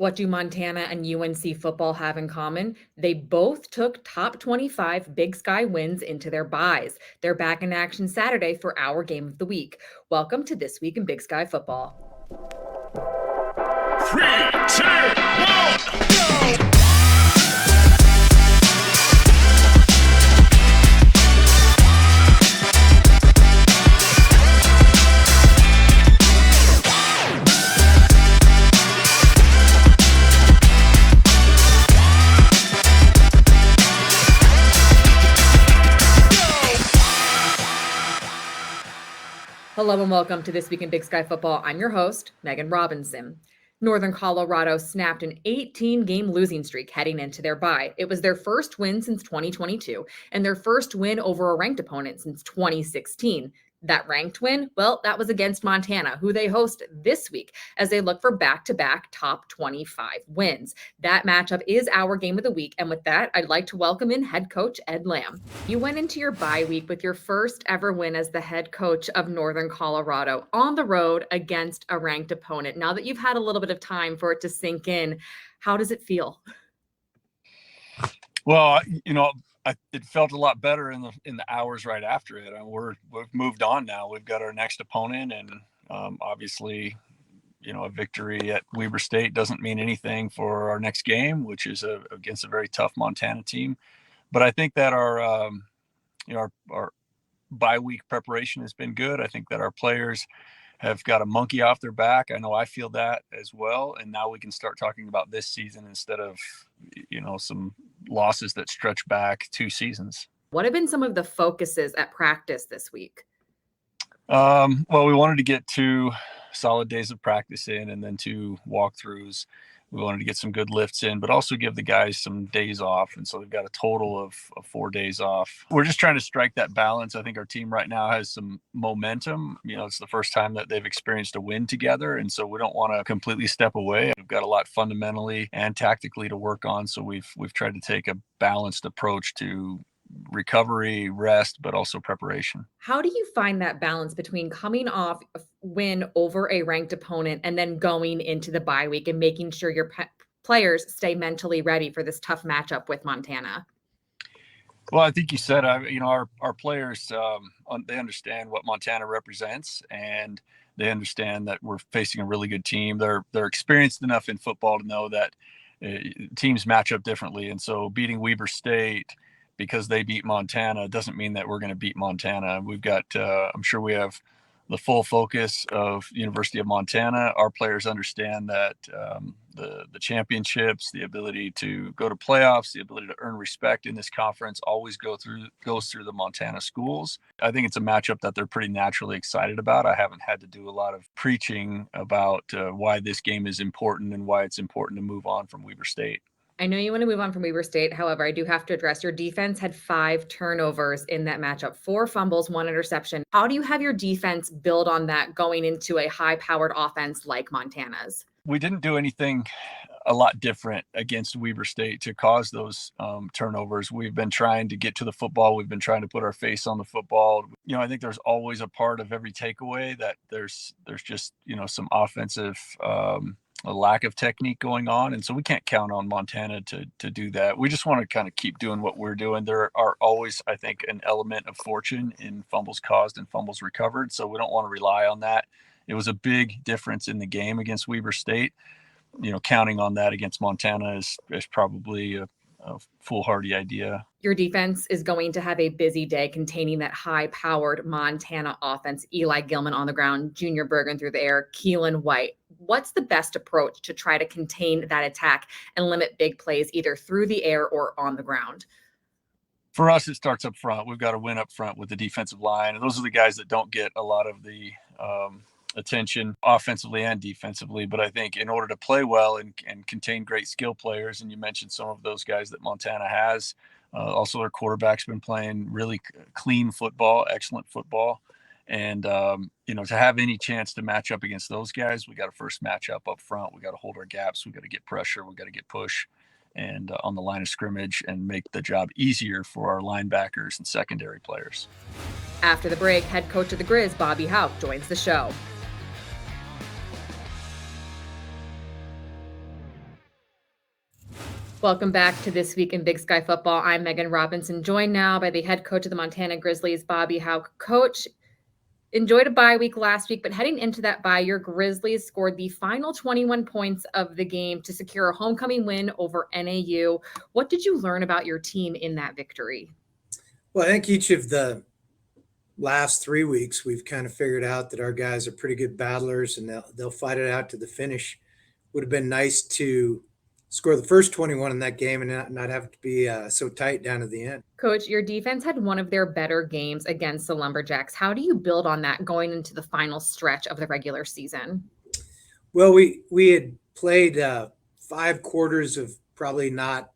What do Montana and UNC football have in common? They both took top 25 Big Sky wins into their buys. They're back in action Saturday for our game of the week. Welcome to This Week in Big Sky Football. 3, 2, 1, go! Hello and welcome to This Week in Big Sky Football. I'm your host, Megan Robinson. Northern Colorado snapped an 18-game losing streak heading into their bye. It was their first win since 2022 and their first win over a ranked opponent since 2016. That ranked win, well, that was against Montana, who they host this week as they look for back-to-back top 25 wins. That matchup is our game of the week. And with that, I'd like to welcome in head coach Ed Lamb. You went into your bye week with your first ever win as the head coach of Northern Colorado on the road against a ranked opponent. Now that you've had a little bit of time for it to sink in, how does it feel? Well, it felt a lot better in the hours right after it. We've moved on now. We've got our next opponent, and obviously, a victory at Weber State doesn't mean anything for our next game, which is against a very tough Montana team. But I think that our bye week preparation has been good. I think that our players have got a monkey off their back. I know I feel that as well. And now we can start talking about this season instead of, some losses that stretch back 2 seasons. What have been some of the focuses at practice this week? Well, we wanted to get 2 solid days of practice in and then 2 walkthroughs. We wanted to get some good lifts in, but also give the guys some days off. And so they've got a total of 4 days off. We're just trying to strike that balance. I think our team right now has some momentum. It's the first time that they've experienced a win together. And so we don't want to completely step away. We've got a lot fundamentally and tactically to work on. So we've tried to take a balanced approach to recovery, rest, but also preparation. How do you find that balance between coming off a win over a ranked opponent and then going into the bye week and making sure your players stay mentally ready for this tough matchup with Montana? Well, I think you said, our players, they understand what Montana represents, and they understand that we're facing a really good team. They're experienced enough in football to know that teams match up differently. And so beating Weber State because they beat Montana doesn't mean that we're going to beat Montana. We've got, I'm sure we have the full focus of University of Montana. Our players understand that the championships, the ability to go to playoffs, the ability to earn respect in this conference always goes through the Montana schools. I think it's a matchup that they're pretty naturally excited about. I haven't had to do a lot of preaching about why this game is important and why it's important to move on from Weber State. I know you want to move on from Weber State. However, I do have to address your defense had 5 turnovers in that matchup, 4 fumbles, 1 interception. How do you have your defense build on that going into a high-powered offense like Montana's? We didn't do anything a lot different against Weber State to cause those turnovers. We've been trying to get to the football. We've been trying to put our face on the football. I think there's always a part of every takeaway that there's just, some offensive a lack of technique going on. And so we can't count on Montana to do that. We just want to kind of keep doing what we're doing. There are always, I think, an element of fortune in fumbles caused and fumbles recovered. So we don't want to rely on that. It was a big difference in the game against Weber State. Counting on that against Montana is probably a foolhardy idea. Your defense is going to have a busy day containing that high-powered Montana offense. Eli Gilman on the ground, Junior Bergen through the air, Keelan White. What's the best approach to try to contain that attack and limit big plays either through the air or on the ground? For us, it starts up front. We've got to win up front with the defensive line. And those are the guys that don't get a lot of the attention offensively and defensively. But I think in order to play well and contain great skill players, and you mentioned some of those guys that Montana has, also their quarterback's been playing really clean football, excellent football. And, to have any chance to match up against those guys, we got to first match up front. We got to hold our gaps. We got to get pressure. We got to get push and on the line of scrimmage and make the job easier for our linebackers and secondary players. After the break, head coach of the Grizz, Bobby Hauck, joins the show. Welcome back to This Week in Big Sky Football. I'm Megan Robinson, joined now by the head coach of the Montana Grizzlies, Bobby Hauck. Coach, enjoyed a bye week last week, but heading into that bye, your Grizzlies scored the final 21 points of the game to secure a homecoming win over NAU. What did you learn about your team in that victory? Well, I think each of the last 3 weeks, we've kind of figured out that our guys are pretty good battlers and they'll fight it out to the finish. Would have been nice to score the first 21 in that game and not have to be so tight down to the end. Coach, your defense had one of their better games against the Lumberjacks. How do you build on that going into the final stretch of the regular season? Well, we had played 5 quarters of probably not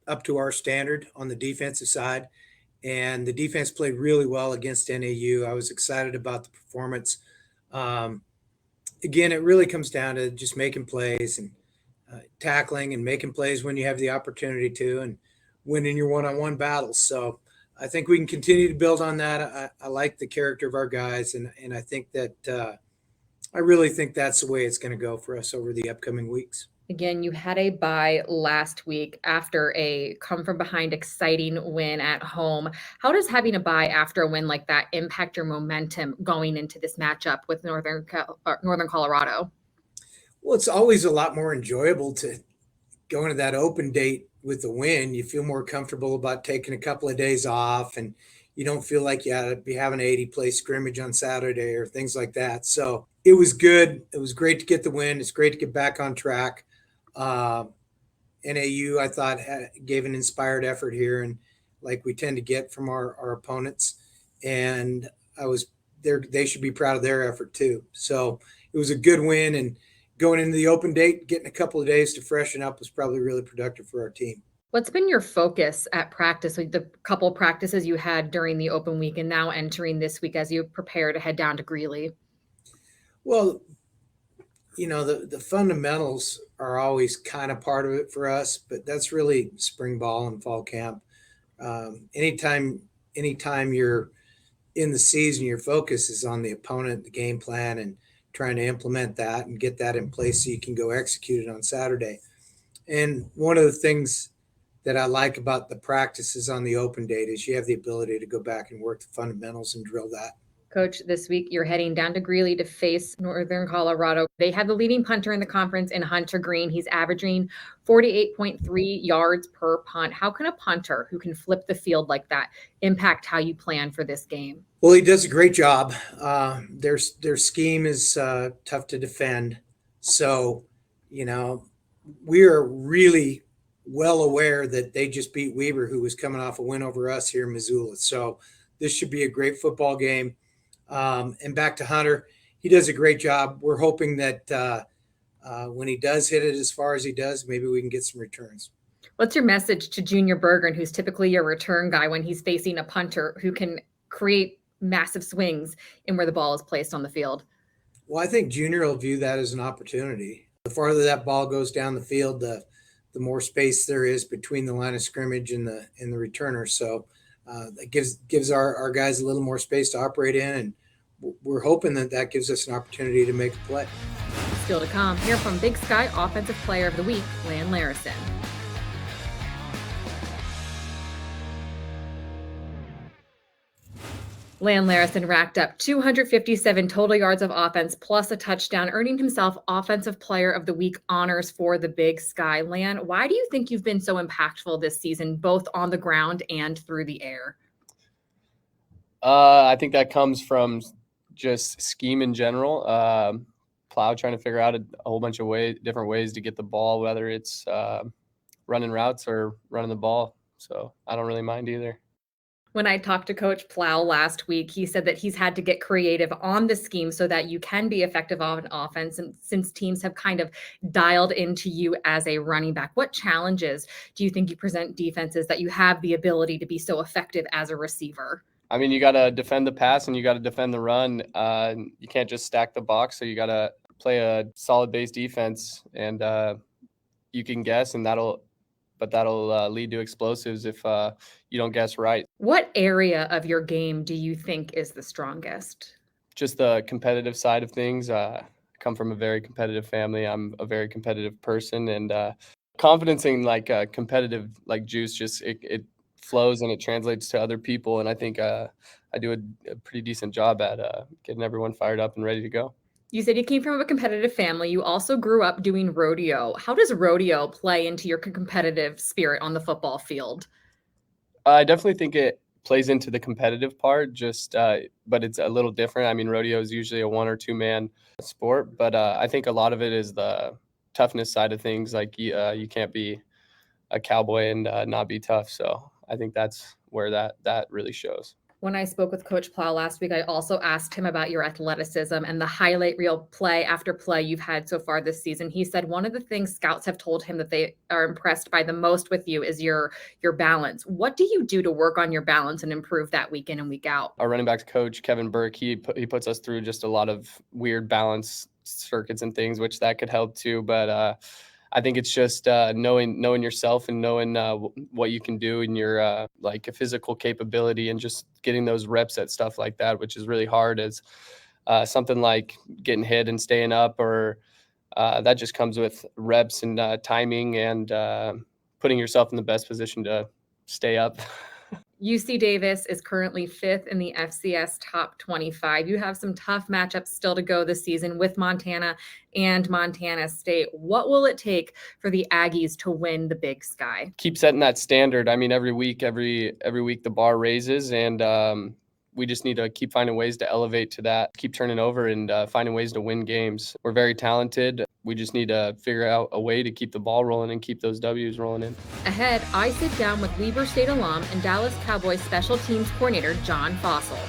up to our standard on the defensive side, and the defense played really well against NAU. I was excited about the performance. Again, it really comes down to just making plays and tackling and making plays when you have the opportunity to, and winning your one-on-one battles. So I think we can continue to build on that. I like the character of our guys, and I think that I really think that's the way it's going to go for us over the upcoming weeks. Again, you had a bye last week after a come from behind exciting win at home. How does having a bye after a win like that impact your momentum going into this matchup with Northern Colorado? Well, it's always a lot more enjoyable to go into that open date with the win. You feel more comfortable about taking a couple of days off, and you don't feel like you had to be having an 80-play scrimmage on Saturday or things like that. So it was good. It was great to get the win. It's great to get back on track. NAU, I thought, gave an inspired effort here, and like we tend to get from our opponents. And they should be proud of their effort too. So it was a good win, and going into the open date, getting a couple of days to freshen up was probably really productive for our team. What's been your focus at practice, like the couple practices you had during the open week and now entering this week as you prepare to head down to Greeley? Well, the fundamentals are always kind of part of it for us, but that's really spring ball and fall camp. Anytime you're in the season, your focus is on the opponent, the game plan, and trying to implement that and get that in place so you can go execute it on Saturday. And one of the things that I like about the practices on the open date is you have the ability to go back and work the fundamentals and drill that. Coach, this week you're heading down to Greeley to face Northern Colorado. They have the leading punter in the conference in Hunter Green. He's averaging 48.3 yards per punt. How can a punter who can flip the field like that impact how you plan for this game? Well, he does a great job. Their scheme is tough to defend. So, we are really well aware that they just beat Weber, who was coming off a win over us here in Missoula. So this should be a great football game. And back to Hunter, he does a great job. We're hoping that when he does hit it as far as he does, maybe we can get some returns. What's your message to Junior Bergen, who's typically your return guy when he's facing a punter who can create massive swings in where the ball is placed on the field? Well, I think Junior will view that as an opportunity. The farther that ball goes down the field, the more space there is between the line of scrimmage and the returner. So that gives our guys a little more space to operate in, and we're hoping that gives us an opportunity to make a play. Still to come, hear from Big Sky Offensive Player of the Week, Lan Larison. Lan Larison racked up 257 total yards of offense plus a touchdown, earning himself Offensive Player of the Week honors for the Big Sky. Lan, why do you think you've been so impactful this season, both on the ground and through the air? I think that comes from just scheme in general. Plow trying to figure out a whole bunch of different ways to get the ball, whether it's running routes or running the ball. So I don't really mind either. When I talked to Coach Plow last week, he said that he's had to get creative on the scheme so that you can be effective on offense. And since teams have kind of dialed into you as a running back, what challenges do you think you present defenses that you have the ability to be so effective as a receiver? I mean, you got to defend the pass and you got to defend the run. You can't just stack the box. So you got to play a solid base defense, and you can guess, and that'll lead to explosives if you don't guess right. What area of your game do you think is the strongest? Just the competitive side of things. I come from a very competitive family. I'm a very competitive person, and confidence in like competitive like juice, just it flows and it translates to other people. And I think I do a pretty decent job at getting everyone fired up and ready to go. You said you came from a competitive family. You also grew up doing rodeo. How does rodeo play into your competitive spirit on the football field? I definitely think it plays into the competitive part, just but it's a little different. I mean, rodeo is usually a 1 or 2 man sport, but I think a lot of it is the toughness side of things. Like you can't be a cowboy and not be tough. So I think that's where that really shows. When I spoke with Coach Plow last week, I also asked him about your athleticism and the highlight reel play after play you've had so far this season. He said one of the things scouts have told him that they are impressed by the most with you is your balance. What do you do to work on your balance and improve that week in and week out? Our running backs coach, Kevin Burke, he puts us through just a lot of weird balance circuits and things, which that could help too. But I think it's just knowing yourself and knowing what you can do in your like a physical capability and just getting those reps at stuff like that, which is really hard as something like getting hit and staying up, or that just comes with reps and timing and putting yourself in the best position to stay up. UC Davis is currently 5th in the FCS top 25. You have some tough matchups still to go this season with Montana and Montana State. What will it take for the Aggies to win the Big Sky? Keep setting that standard. I mean, every week the bar raises, and we just need to keep finding ways to elevate to that, keep turning over and finding ways to win games. We're very talented. We just need to figure out a way to keep the ball rolling and keep those W's rolling in. Ahead, I sit down with Weber State alum and Dallas Cowboys special teams coordinator John Fossil.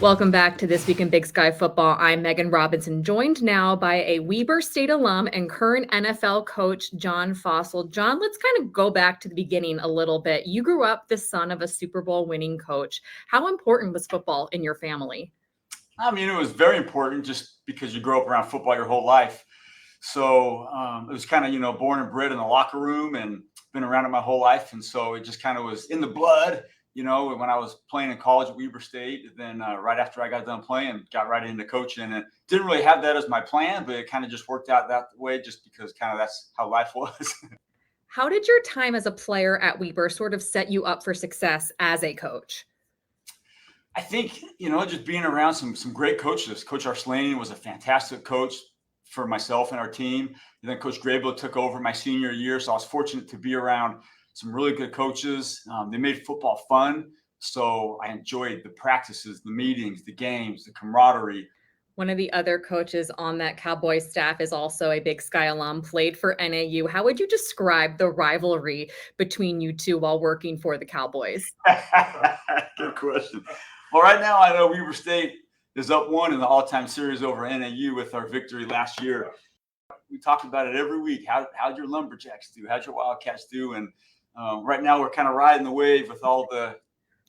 Welcome back to This Week in Big Sky Football. I'm Megan Robinson, joined now by a Weber State alum and current NFL coach, John Fossil. John, let's kind of go back to the beginning a little bit. You grew up the son of a Super Bowl winning coach. How important was football in your family? I mean, it was very important just because you grow up around football your whole life. So it was kind of, born and bred in the locker room and been around it my whole life. And so it just kind of was in the blood. When I was playing in college at Weber State, then right after I got done playing, got right into coaching, and didn't really have that as my plan, but it kind of just worked out that way just because kind of that's how life was. How did your time as a player at Weber sort of set you up for success as a coach? I think, just being around some great coaches. Coach Arslanian was a fantastic coach for myself and our team. And then Coach Grable took over my senior year, so I was fortunate to be around some really good coaches. They made football fun. So I enjoyed the practices, the meetings, the games, the camaraderie. One of the other coaches on that Cowboys staff is also a Big Sky alum, played for NAU. How would you describe the rivalry between you two while working for the Cowboys? Good question. Well, right now I know Weber State is up 1 in the all-time series over NAU with our victory last year. We talk about it every week. How'd your Lumberjacks do? How'd your Wildcats do? And right now we're kind of riding the wave with all the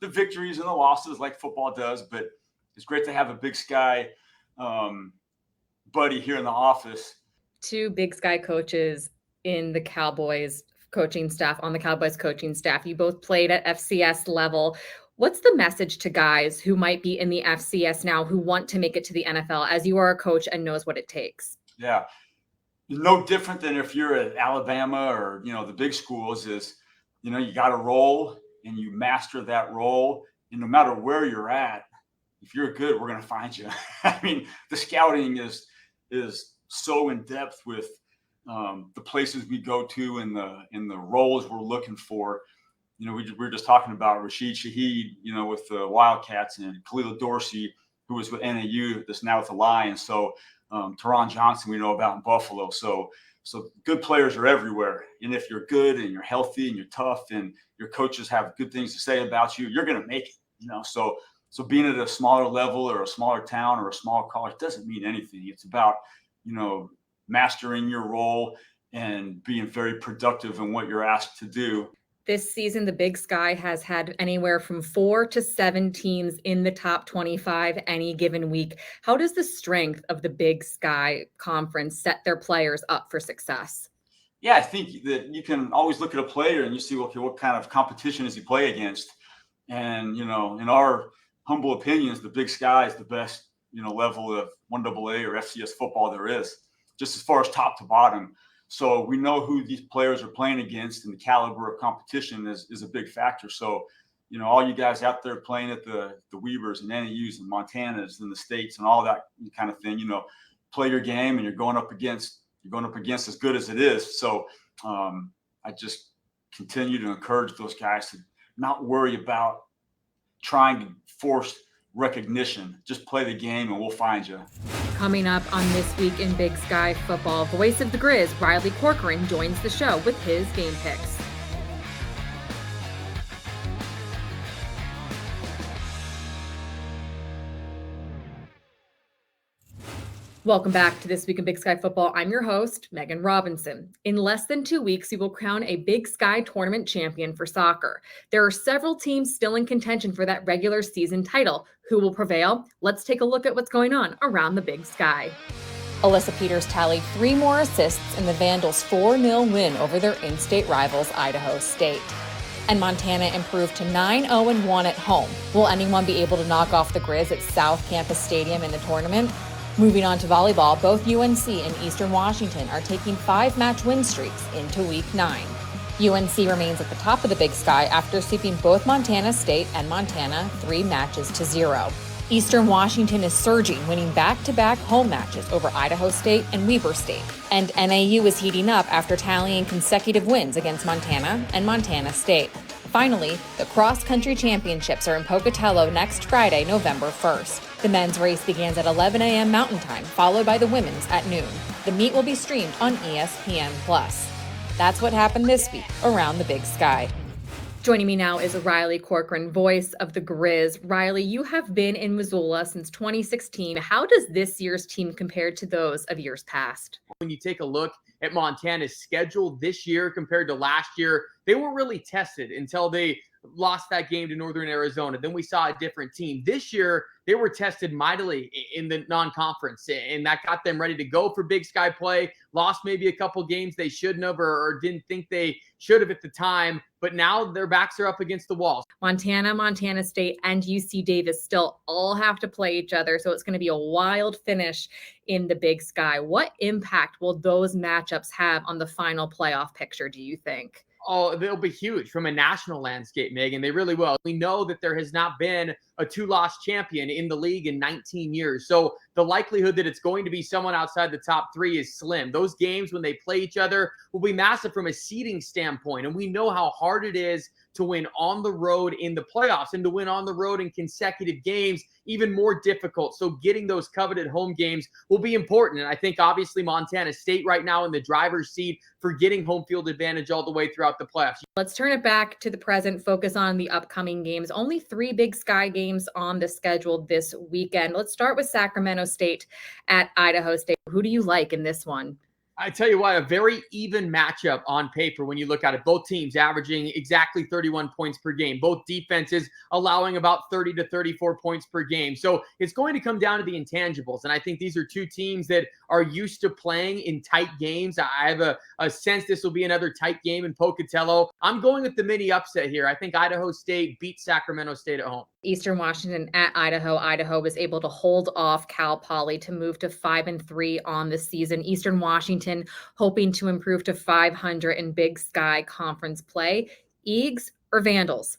victories and the losses like football does, but it's great to have a Big Sky buddy here in the office. 2 Big Sky coaches in the Cowboys coaching staff, on the Cowboys coaching staff. You both played at FCS level. What's the message to guys who might be in the FCS now who want to make it to the NFL, as you are a coach and knows what it takes? Yeah. No different than if you're at Alabama or, the big schools is, you got to roll and you master that role. And no matter where you're at, if you're good, we're going to find you. I mean, the scouting is so in depth with the places we go to and the roles we're looking for. We were just talking about Rashid Shaheed, with the Wildcats, and Khalil Dorsey, who was with NAU, that's now with the Lions. So Teron Johnson, we know about in Buffalo. So good players are everywhere. And if you're good and you're healthy and you're tough and your coaches have good things to say about you, you're going to make it, So being at a smaller level or a smaller town or a smaller college doesn't mean anything. It's about, mastering your role and being very productive in what you're asked to do. This season, the Big Sky has had anywhere from 4 to 7 teams in the top 25 any given week. How does the strength of the Big Sky Conference set their players up for success? Yeah, I think that you can always look at a player and you see, okay, what kind of competition does he play against? And, in our humble opinions, the Big Sky is the best, level of 1AA or FCS football there is, just as far as top to bottom. So we know who these players are playing against, and the caliber of competition is a big factor. So, all you guys out there playing at the Weavers and NAUs and Montanas and the States and all that kind of thing, play your game, and you're going up against as good as it is. So I just continue to encourage those guys to not worry about trying to force recognition. Just play the game and we'll find you. Coming up on This Week in Big Sky Football, voice of the Grizz, Riley Corcoran, joins the show with his game picks. Welcome back to This Week in Big Sky Football. I'm your host, Megan Robinson. In less than 2 weeks, we will crown a Big Sky tournament champion for soccer. There are several teams still in contention for that regular season title. Who will prevail? Let's take a look at what's going on around the Big Sky. Alyssa Peters tallied 3 more assists in the Vandals' 4-0 win over their in-state rivals, Idaho State. And Montana improved to 9-0-1 at home. Will anyone be able to knock off the Grizz at South Campus Stadium in the tournament? Moving on to volleyball, both UNC and Eastern Washington are taking 5-match win streaks into Week 9. UNC remains at the top of the Big Sky after sweeping both Montana State and Montana 3-0. Eastern Washington is surging, winning back-to-back home matches over Idaho State and Weber State. And NAU is heating up after tallying consecutive wins against Montana and Montana State. Finally, the cross-country championships are in Pocatello next Friday, November 1st. The men's race begins at 11 a.m. Mountain Time, followed by the women's at noon. The meet will be streamed on ESPN+. That's what happened this week around the Big Sky. Joining me now is Riley Corcoran, voice of the Grizz. Riley, you have been in Missoula since 2016. How does this year's team compare to those of years past? When you take a look at Montana's schedule this year compared to last year, they weren't really tested until they lost that game to Northern Arizona. Then we saw a different team. This year, they were tested mightily in the non-conference, and that got them ready to go for Big Sky play. Lost maybe a couple games they shouldn't have or didn't think they should have at the time, but now their backs are up against the walls. Montana, Montana State, and UC Davis still all have to play each other, so it's going to be a wild finish in the Big Sky. What impact will those matchups have on the final playoff picture, do you think? Oh, they'll be huge from a national landscape, Megan. They really will. We know that there has not been a 2-loss champion in the league in 19 years. So the likelihood that it's going to be someone outside the top 3 is slim. Those games when they play each other will be massive from a seeding standpoint. And we know how hard it is to win on the road in the playoffs, and to win on the road in consecutive games, even more difficult. So getting those coveted home games will be important. And I think obviously Montana State right now in the driver's seat for getting home field advantage all the way throughout the playoffs. Let's turn it back to the present, focus on the upcoming games. Only 3 Big Sky games on the schedule this weekend. Let's start with Sacramento State at Idaho State. Who do you like in this one? I tell you what, a very even matchup on paper when you look at it. Both teams averaging exactly 31 points per game. Both defenses allowing about 30 to 34 points per game. So it's going to come down to the intangibles. And I think these are two teams that are used to playing in tight games. I have a sense this will be another tight game in Pocatello. I'm going with the mini upset here. I think Idaho State beats Sacramento State at home. Eastern Washington at Idaho. Idaho was able to hold off Cal Poly to move to 5-3 on the season. Eastern Washington hoping to improve to 500 in Big Sky Conference play. Eags or Vandals?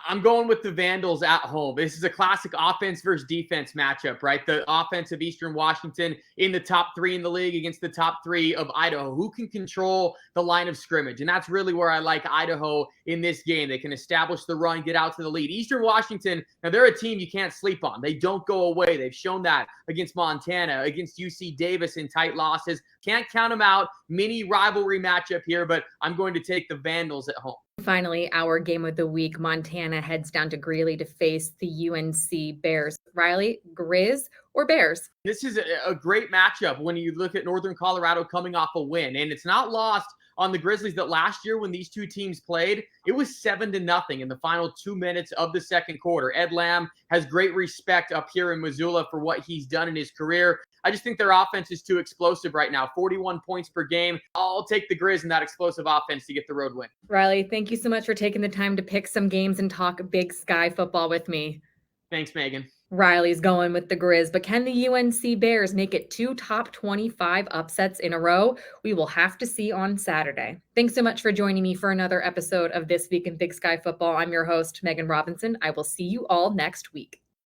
I'm going with the Vandals at home. This is a classic offense versus defense matchup, right? The offense of Eastern Washington in the top 3 in the league against the top 3 of Idaho. Who can control the line of scrimmage? And that's really where I like Idaho in this game. They can establish the run, get out to the lead. Eastern Washington, now they're a team you can't sleep on. They don't go away. They've shown that against Montana, against UC Davis in tight losses. Can't count them out. Mini rivalry matchup here, but I'm going to take the Vandals at home. Finally, our game of the week, Montana heads down to Greeley to face the UNC Bears. Riley, Grizz or Bears? This is a great matchup when you look at Northern Colorado coming off a win. And it's not lost on the Grizzlies that last year when these two teams played, it was 7-0 in the final 2 minutes of the second quarter. Ed Lamb has great respect up here in Missoula for what he's done in his career. I just think their offense is too explosive right now. 41 points per game. I'll take the Grizz in that explosive offense to get the road win. Riley, thank you so much for taking the time to pick some games and talk Big Sky football with me. Thanks, Megan. Riley's going with the Grizz, but can the UNC Bears make it 2 top 25 upsets in a row? We will have to see on Saturday. Thanks so much for joining me for another episode of This Week in Big Sky Football. I'm your host, Megan Robinson. I will see you all next week.